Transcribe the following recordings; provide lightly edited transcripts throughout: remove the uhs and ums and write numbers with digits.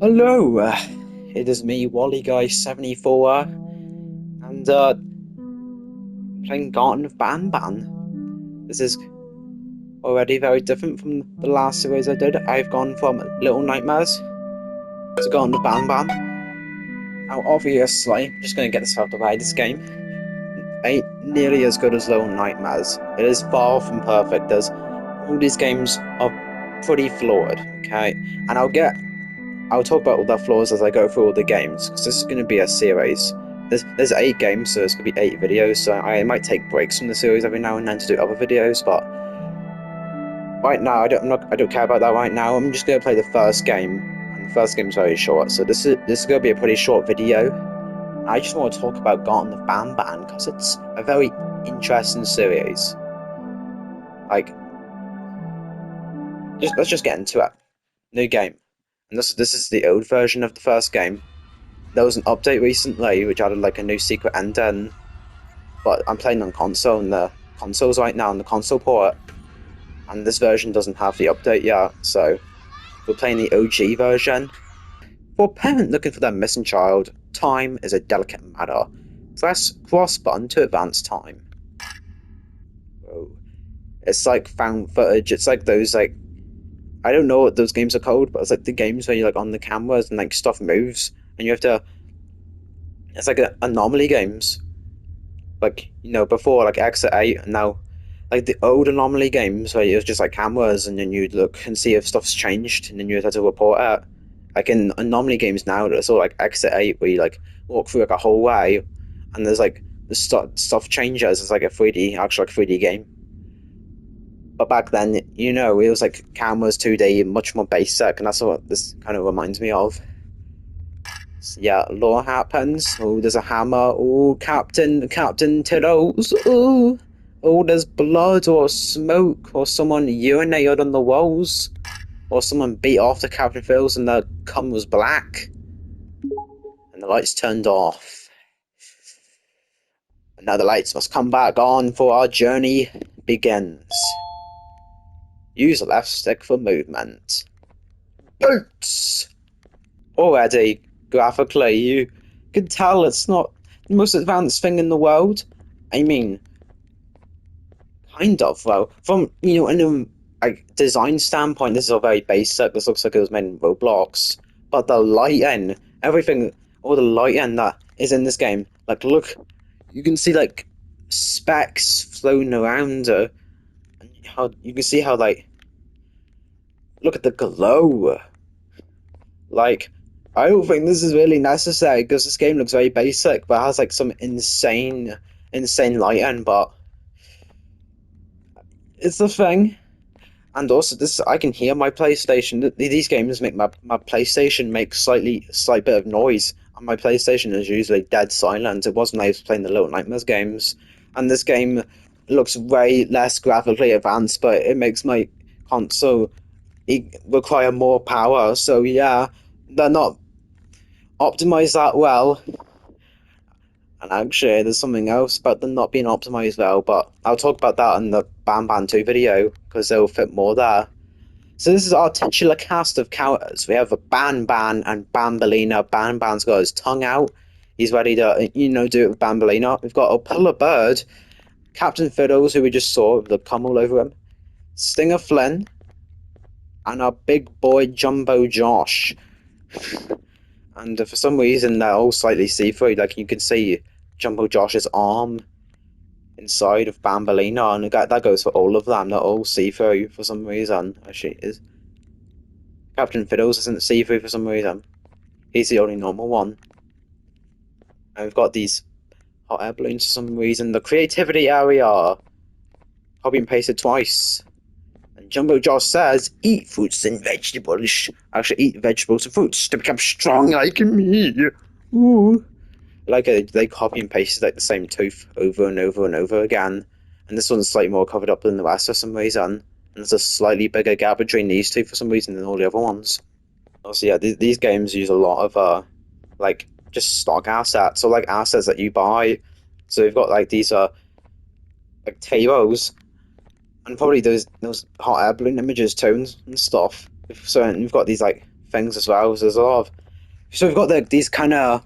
Hello, it is me, Wally Guy 74, and playing Garten of Banban. This is already very different from the last series I did. I've gone from Little Nightmares to Garten of Banban. Now, obviously, I'm just going to get this out of the way. This game ain't nearly as good as Little Nightmares. It is far from perfect, as all these games are pretty flawed, okay? And I'll talk about all the flaws as I go through all the games, because this is going to be a series. There's 8 games, so it's going to be 8 videos, so I might take breaks from the series every now and then to do other videos, but right now, I don't care about that right now. I'm just going to play the first game, and the first game's very short, so this is going to be a pretty short video. I just want to talk about Garten of Banban, because it's a very interesting series. Like, let's just get into it. New game. And this is the old version of the first game. There was an update recently which added like a new secret ending, but I'm playing on console, and the console's right now on the console port, and this version doesn't have the update yet, so we're playing the OG version. For a parent looking for their missing child, time is a delicate matter. Press cross button to advance time. Whoa. It's like found footage. It's like those I don't know what those games are called, but it's like the games where you're like on the cameras and like stuff moves and you have to. It's like anomaly games, like before like Exit 8, and now like the old anomaly games where it was just like cameras and then you'd look and see if stuff's changed and then you'd have to report it. Like in anomaly games now, it's all like Exit 8 where you like walk through like a hallway and there's like the stuff changes. It's like a 3D, actually like 3D game. But back then, it was like cameras 2D, much more basic, and that's what this kind of reminds me of. So, yeah, lore happens. Oh, there's a hammer. Oh, Captain Tiddles. Oh, there's blood or smoke, or someone urinated on the walls, or someone beat off the Captain Fiddles and the cum was black, and the lights turned off. And now the lights must come back on for our journey begins. Use left stick for movement. Boots! Already, graphically, you can tell it's not the most advanced thing in the world. I mean, kind of, though. From, in a design standpoint, this is all very basic. This looks like it was made in Roblox. But the lighting, everything, all the lighting that is in this game, like, look, you can see, like, specks floating around, and how you can see how, like, look at the glow. Like, I don't think this is really necessary because this game looks very basic, but has like some insane lighting. But it's the thing, and also this I can hear my PlayStation. These games make my PlayStation make slight bit of noise, and my PlayStation is usually dead silent. It wasn't when I was playing the Little Nightmares games, and this game looks way less graphically advanced, but it makes my console require more power. So yeah, they're not optimized that well. And actually, there's something else about them not being optimized well, but I'll talk about that in the Banban 2 video, because they'll fit more there. So this is our titular cast of characters. We have a Banban and Bambolina. Banban's got his tongue out. He's ready to, do it with Bambolina. We've got Opila Bird, Captain Fiddles, who we just saw with the cum all over him, Stinger Flynn, and our big boy Jumbo Josh. And for some reason, they're all slightly see-through. Like, you can see Jumbo Josh's arm inside of Bambolina, and that goes for all of them. They're all see-through for some reason. Actually, is Captain Fiddles isn't see-through for some reason. He's the only normal one. And we've got these hot air balloons for some reason. The creativity area. Copy and pasted twice. And Jumbo Josh says, eat fruits and vegetables. Actually, eat vegetables and fruits to become strong like me. Ooh. Like they copy and pasted like the same tooth over and over and over again. And this one's slightly more covered up than the rest for some reason. And there's a slightly bigger gap between these two for some reason than all the other ones. Also, yeah, these games use a lot of like just stock assets, or like assets that you buy. So we've got like these like tables, and probably those hot air balloon images too and stuff. So and we've got these like things as well. So there's a lot of so we've got these kind of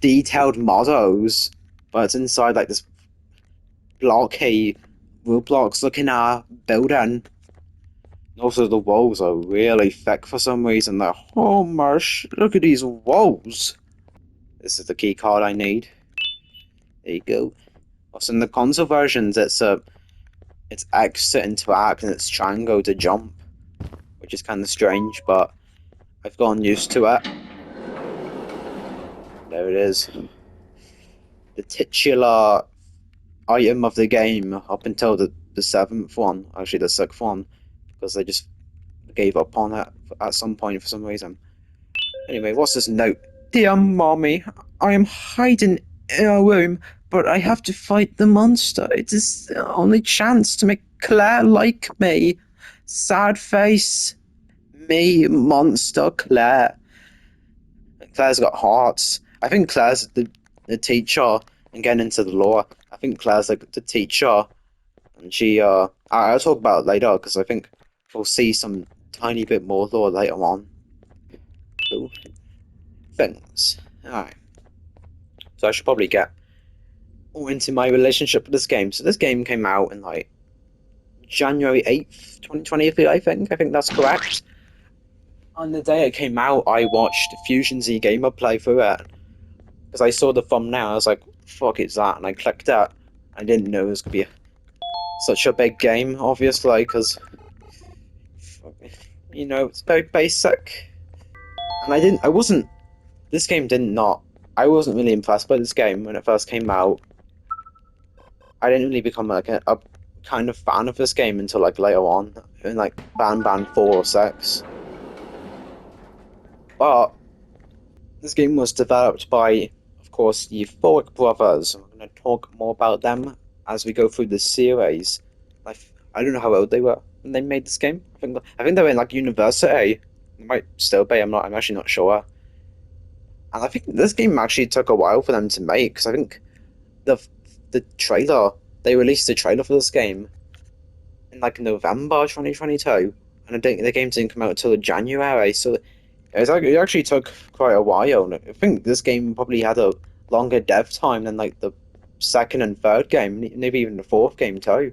detailed mottos, but it's inside like this blocky Roblox looking building. Also, the walls are really thick for some reason. They're oh Marsh, look at these walls. This is the key card I need. There you go. Also, in the console versions, it's X to interact and it's triangle to jump, which is kind of strange, but I've gotten used to it. There it is. The titular item of the game up until the seventh one, actually the sixth one, because they just gave up on it at some point for some reason. Anyway, what's this note? Dear Mommy, I am hiding in a room, but I have to fight the monster. It is the only chance to make Claire like me. Sad face. Me, monster Claire. Claire's got hearts. I think Claire's the teacher, and getting into the lore, I think Claire's like the teacher, and I'll talk about it later, because I think we'll see some tiny bit more lore later on. Ooh. Things. Alright. So I should probably get more into my relationship with this game. So this game came out in like January 8th, 2023, I think. I think that's correct. On the day it came out, I watched Fusion Z Gamer play through it. Because I saw the thumbnail, I was like, fuck, it's that. And I clicked it. I didn't know it was going to be such a big game, obviously, because, you know, it's very basic. And this game I wasn't really impressed by this game when it first came out. I didn't really become like a kind of fan of this game until like later on, in like Banban 4 or 6. But this game was developed by, of course, the Euphoric Brothers. I'm going to talk more about them as we go through the series. I don't know how old they were when they made this game. I think they were in like university. They might still be. I'm actually not sure. And I think this game actually took a while for them to make, because I think the trailer, they released the trailer for this game in like November 2022, and the game didn't come out until January, so it actually took quite a while. And I think this game probably had a longer dev time than like the second and third game, maybe even the fourth game too,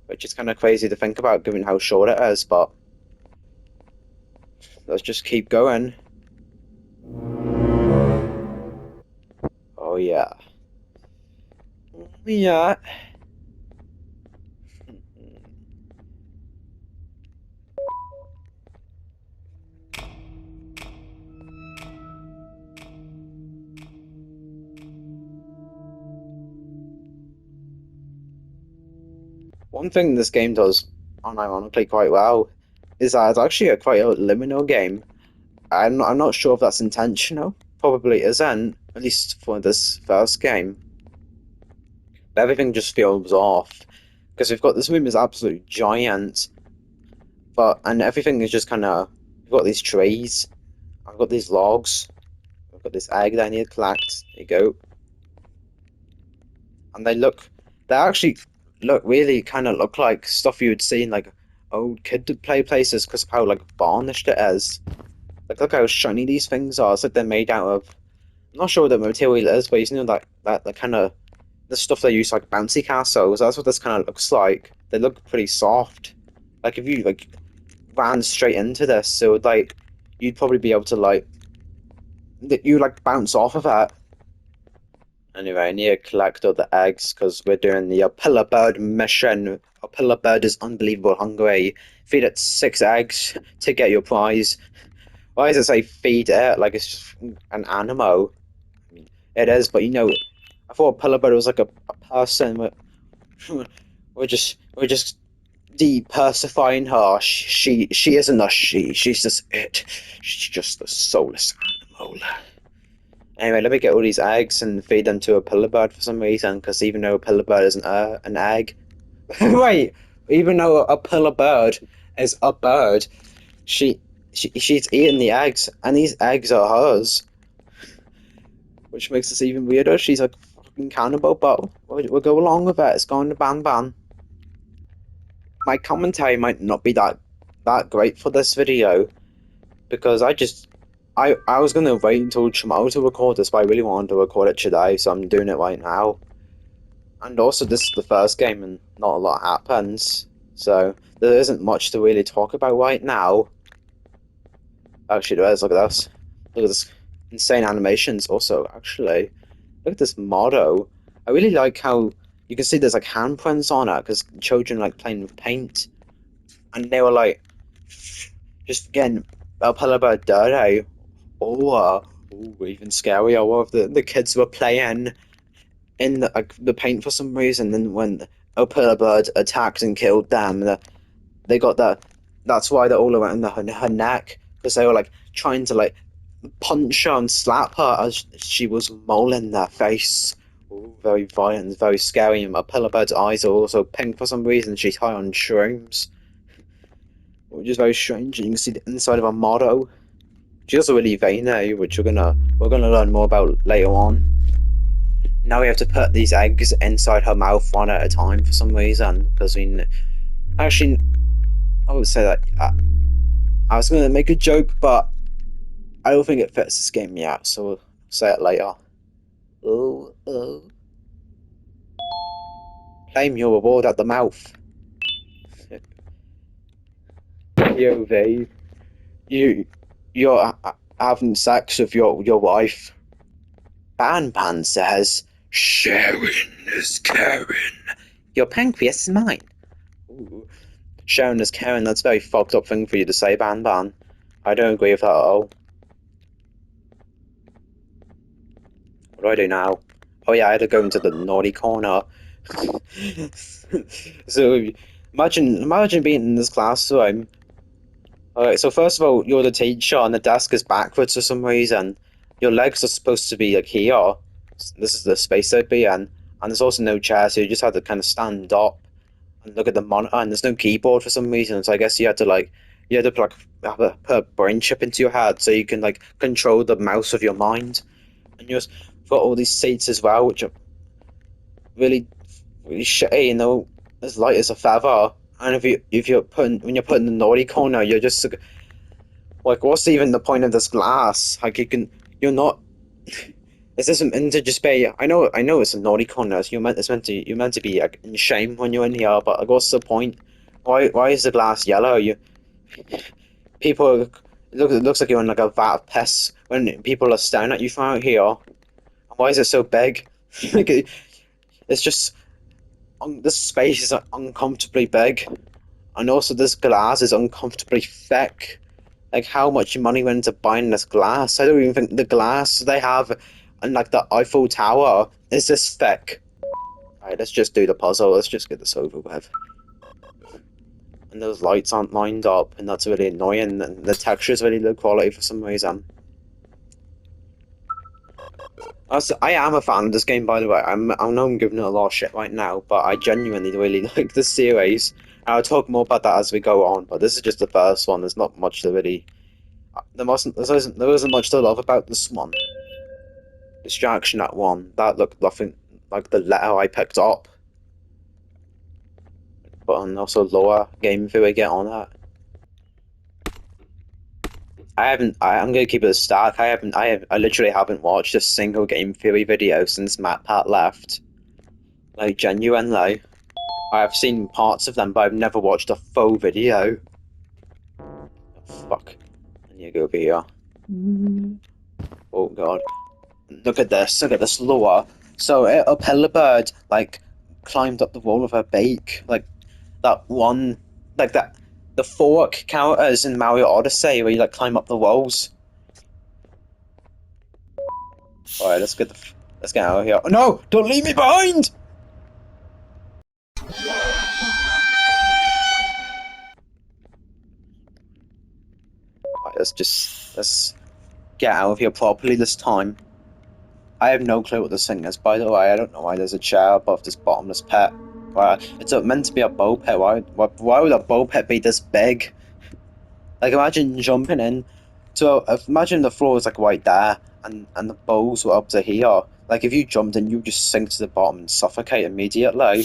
which is kind of crazy to think about given how short it is, but let's just keep going. Oh yeah. Yeah. One thing this game does, unironically, quite well is that it's actually quite a liminal game. I'm not sure if that's intentional. Probably isn't, at least for this first game. But everything just feels off. Because this room is absolutely giant, and everything is just kinda, we've got these trees, I've got these logs, I've got this egg that I need to collect, there you go. And they actually really kind of look like stuff you would see in like old kid play places because of how like varnished it is. Like look how shiny these things are. It's like they're made out of. I'm not sure what the material is, but you know that kind of the stuff they use like bouncy castles. That's what this kind of looks like. They look pretty soft. Like if you like ran straight into this, so like you'd probably be able to like you like bounce off of it. Anyway, I need to collect all the eggs because we're doing the opila bird mission. Opila bird is unbelievable hungry. Feed it 6 eggs to get your prize. Why does it say feed it? Like it's just an animal. I mean, it is, but you know, I thought opila bird was like a person. We're just depersifying her. She isn't a she. She's just it. She's just the soulless animal. Anyway, let me get all these eggs and feed them to a pillar bird for some reason, because even though a pillar bird isn't an egg... Wait! Even though a pillar bird is a bird, she's eating the eggs, and these eggs are hers. Which makes this even weirder. She's like fucking cannibal, but we'll go along with it. It's Garten of Banban. My commentary might not be that great for this video because I was gonna wait until tomorrow to record this, but I really wanted to record it today, so I'm doing it right now. And also, this is the first game, and not a lot happens, so there isn't much to really talk about right now. Actually, there is. Look at this. Look at this insane animations. Also, actually, look at this motto. I really like how you can see there's like handprints on it because children like playing with paint, and they were like just getting a pillar about dirty. Even scarier. What if the kids were playing in the paint for some reason, and when a pillar bird attacked and killed them, they got that. That's why they're all around her neck because they were like trying to like punch her and slap her as she was mauling their face. Ooh, very violent, very scary. And a pillar bird's eyes are also pink for some reason. She's high on shrooms, which is very strange. You can see the inside of her motto. She's also really vain, which we're gonna learn more about later on. Now we have to put these eggs inside her mouth one at a time for some reason, because actually, I would say that I was gonna make a joke, but I don't think it fits this game yet, so we'll say it later. Oh. Claim your reward at the mouth. Yo, babe. You're having sex with your wife. Banban says, sharing is caring. Your pancreas is mine. Ooh. Sharing is caring, that's a very fucked up thing for you to say, Banban. I don't agree with that at all. What do I do now? Oh yeah, I had to go into the naughty corner. So, imagine being in this classroom. Alright, so first of all, you're the teacher and the desk is backwards for some reason. Your legs are supposed to be like here. This is the space they'd be in. And there's also no chair, so you just have to kind of stand up and look at the monitor, and there's no keyboard for some reason, so I guess you had to like put a brain chip into your head so you can like control the mouse of your mind. And you've got all these seats as well, which are really shitty, as light as a feather. And when you're put in the naughty corner, you're just like, what's even the point of this glass? Like, you're not. Is this meant to just be? I know it's a naughty corner. So you're meant to be like, in shame when you're in here. But like, what's the point? Why is the glass yellow? It looks like you're in like a vat of piss when people are staring at you from out here. Why is it so big? Like, it's just this space is uncomfortably big, and also this glass is uncomfortably thick. Like, how much money went into buying this glass? I don't even think the glass they have in like the Eiffel Tower is this thick. Alright, let's just do the puzzle. Let's just get this over with. And those lights aren't lined up, and that's really annoying. And the texture is really low quality for some reason. I am a fan of this game, by the way. I know I'm giving it a lot of shit right now, but I genuinely really like this series. I'll talk more about that as we go on, but this is just the first one. There's not much to really... There isn't much to love about this one. Distraction at one. That looked nothing like the letter I picked up. But also lower game view I get on that. I'm gonna keep it a stack. I literally haven't watched a single game theory video since Matt Pat left. Like, genuinely. I've seen parts of them, but I've never watched a full video. Oh, fuck. I need to go over here. Oh god. Look at this lure. So, a pillar bird, like, climbed up the wall of her beak. Like, the fork characters in Mario Odyssey where you like climb up the walls. Alright, let's get out of here. Oh, no! Don't leave me behind! Alright, let's get out of here properly this time. I have no clue what this thing is, by the way. I don't know why there's a chair above this bottomless pit. Well, it's meant to be a bow pit. Why would a bow pit be this big? Like, imagine jumping in. So, imagine the floor was like right there, and the bowls were up to here. Like if you jumped in, you just sink to the bottom and suffocate immediately.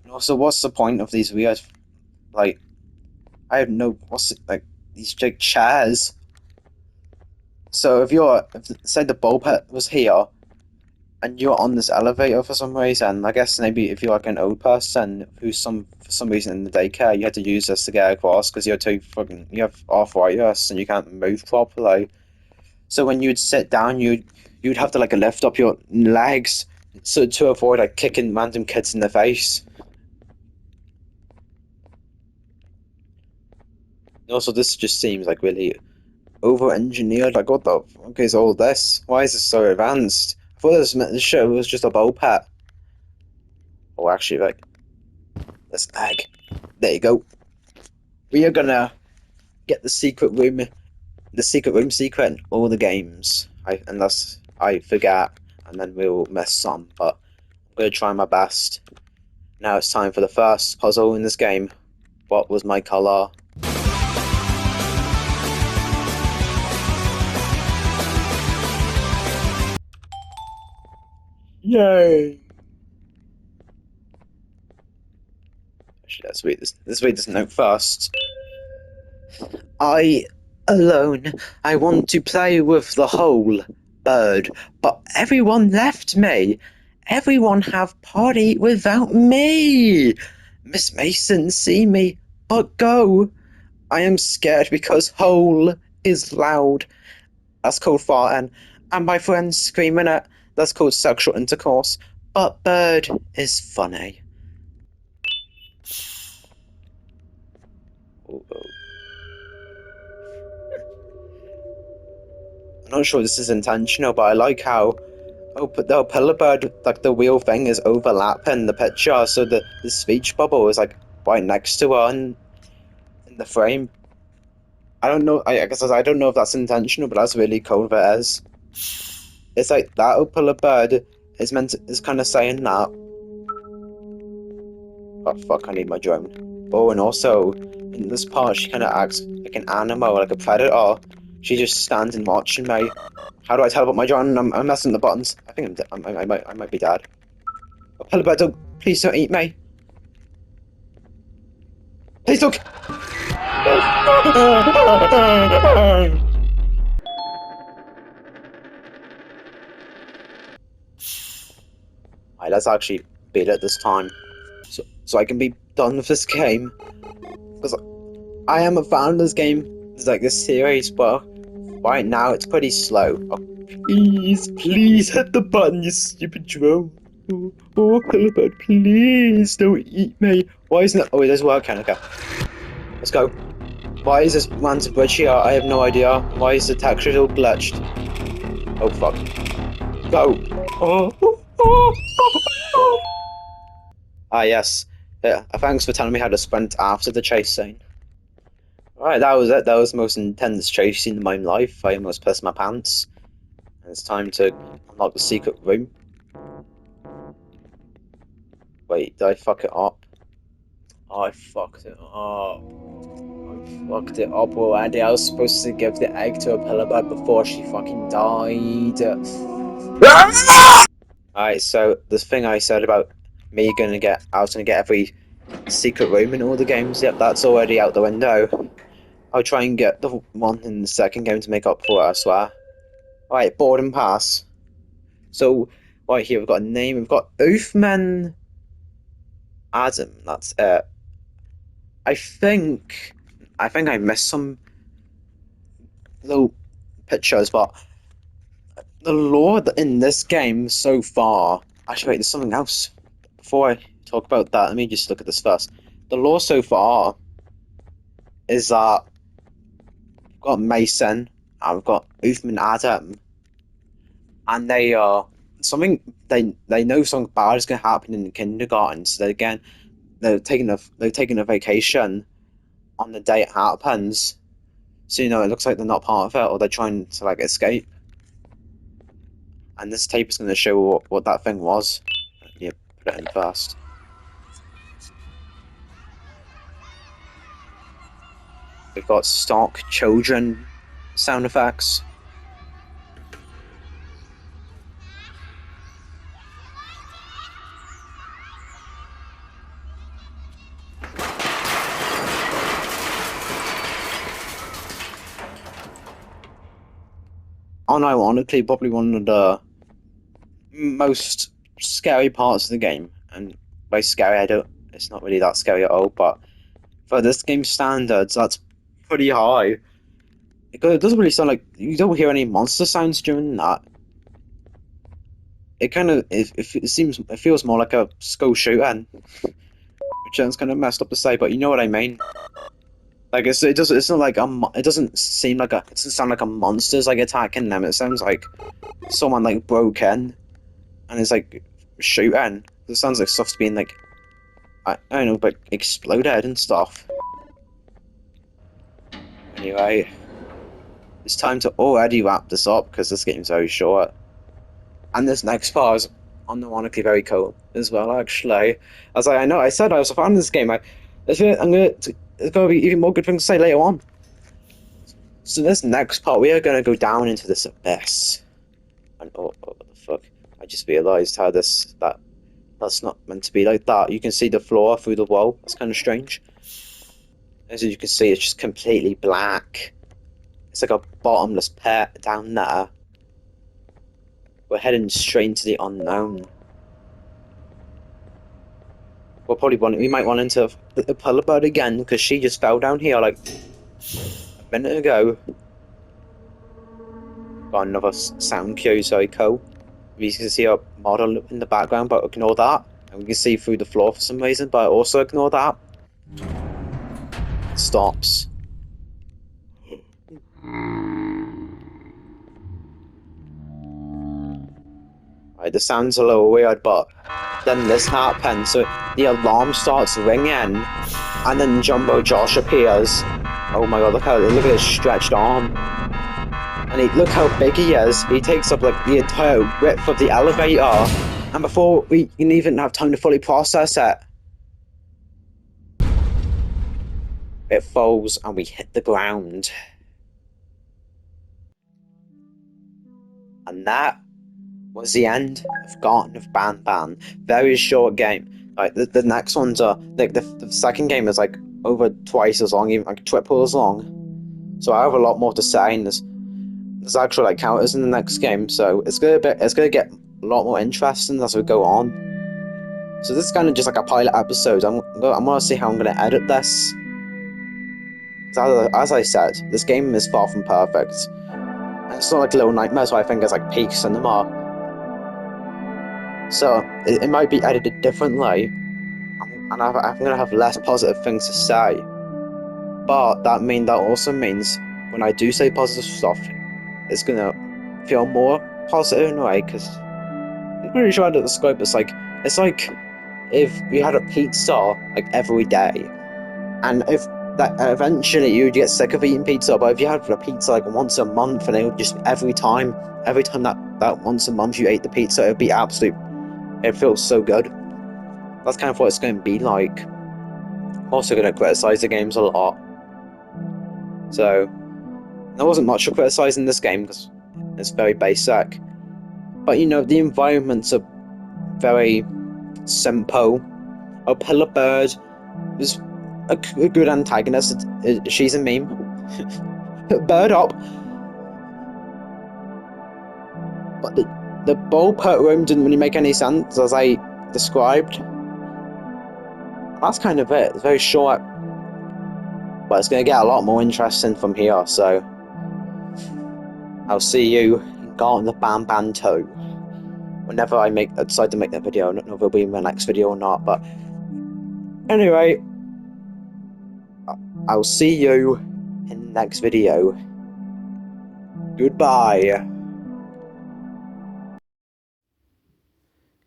And also, what's the point of these weird, like, I have no, what's it, like, these big chairs? So if say the bulb was here, and you're on this elevator for some reason, I guess maybe if you're like an old person who's for some reason in the daycare, you had to use this to get across because you have arthritis and you can't move properly. So when you'd sit down, you'd have to like lift up your legs so to avoid like kicking random kids in the face. Also, this just seems like really over-engineered. Like, what the fuck is all this? Why is this so advanced? I thought this show was just a bow pet. Oh, actually, like this egg. There you go. We are gonna get the secret room secret in all the games. Unless I forget, and then we'll miss some. But I'm gonna try my best. Now it's time for the first puzzle in this game. What was my color? Yay! Actually, let's read this note first. I alone. I want to play with the whole bird, but everyone left me. Everyone have party without me. Miss Mason see me, but go. I am scared because whole is loud. That's called farting. And my friends screaming it. That's called sexual intercourse. But bird is funny. Oh, oh. I'm not sure this is intentional, but I like how but the pillar bird, like the wheel thing, is overlapping the picture, so the speech bubble is like right next to her in the frame. I don't know. I guess I don't know if that's intentional, but that's really cool if it is. It's like that pillar bird is kind of saying that. Oh fuck! I need my drone. Oh, and also in this part, she kind of acts like an animal, like a predator. She just stands and watching me. How do I tell about my drone? I'm messing with the buttons. I think I might be dead. Oh, pillar bird, please don't eat me. Please don't. Alright, let's actually beat it this time. So I can be done with this game. Because I am a fan of this game. It's like this series, but right now it's pretty slow. Oh, please hit the button, you stupid drone. Oh, Philibert, please don't eat me. Why isn't it? Oh, it does work, okay. Let's go. Why is this random bridge here? I have no idea. Why is the texture all glitched? Oh, fuck. Go. Ah, yes. Yeah, thanks for telling me how to sprint after the chase scene. Alright, that was it. That was the most intense chase scene in my life. I almost pissed my pants. And it's time to unlock the secret room. Wait, did I fuck it up? Oh, I fucked it up. I fucked it up already. I was supposed to give the egg to a pillar bird before she fucking died. Alright, so the thing I said about I was gonna get every secret room in all the games, yep, that's already out the window. I'll try and get the one in the second game to make up for it, I swear. Alright, boarding pass. So, right here, we've got a name, we've got Uthman Adam, that's it. I think, I missed some little pictures, but the lore in this game so far. Actually, wait, there's something else. Before I talk about that, let me just look at this first. The lore so far is that we've got Mason and we've got Uthman Adam, and they are something they know something bad is gonna happen in the kindergarten. So they're taking a vacation on the day it happens. So it looks like they're not part of it, or they're trying to like escape. And this tape is going to show what that thing was. Yeah, put it in first. We've got stock children sound effects. unironically probably one of the most scary parts of the game. And by scary, it's not really that scary at all, but for this game's standards, that's pretty high. It doesn't really sound like you don't hear any monster sounds during that. It kind of it feels more like a school shooting, which sounds kind of messed up to say, but you know what I mean. Like it's not like it doesn't seem like it doesn't sound like a monster's like attacking them. It sounds like someone like broke in and is like shooting. It sounds like stuff's being like I don't know, but exploded and stuff. Anyway, it's time to already wrap this up because this game's very short. And this next part is unironically very cool as well, actually. As I said I was a fan of this game. There's gonna be even more good things to say later on. So this next part, we are gonna go down into this abyss. And oh what the fuck? I just realised how that's not meant to be like that. You can see the floor through the wall. That's kind of strange. As you can see, it's just completely black. It's like a bottomless pit down there. We're heading straight into the unknown. We might run into the pillar bird again because she just fell down here like a minute ago. Got another sound cue, so cool. We can see a model in the background, but ignore that. And we can see through the floor for some reason, but also ignore that. It stops. Right, the sound's a little weird, but then this happens. So the alarm starts ringing, and then Jumbo Josh appears. Oh my god, look at his stretched arm. And look how big he is. He takes up like the entire width of the elevator. And before we can even have time to fully process it, it falls and we hit the ground. And that was the end of Garten of Banban. Very short game. Like the next ones are like the second game is like over twice as long, even like triple as long. So I have a lot more to say, and there's actual like counters in the next game, so it's gonna get a lot more interesting as we go on. So this is kind of just like a pilot episode. I'm gonna see how I'm gonna edit this. As I said, this game is far from perfect. And it's not like Little Nightmares, so I think it's like peak cinema. So it might be edited differently, and I'm gonna have less positive things to say. But that also means when I do say positive stuff, it's gonna feel more positive in a way, because I'm pretty sure how to describe it. It's like if we had a pizza like every day, and if that eventually you'd get sick of eating pizza, but if you had a pizza like once a month, and it would just every time that once a month you ate the pizza, it'd be it feels so good. That's kind of what it's going to be like. I'm also going to criticize the games a lot, so there wasn't much to criticize in this game because it's very basic. But you know, the environments are very simple. Opila Bird is a good antagonist. She's a meme. Bird up. But the ballpark room didn't really make any sense, as I described. That's kind of it. It's very short, but it's going to get a lot more interesting from here. So I'll see you in Garten of Banban 2. Whenever I decide to make that video. I don't know if it'll be in my next video or not, but anyway, I'll see you in the next video. Goodbye.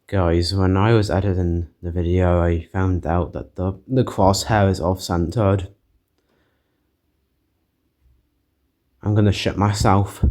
Guys, when I was editing the video, I found out that the crosshair is off-centered. I'm gonna shit myself.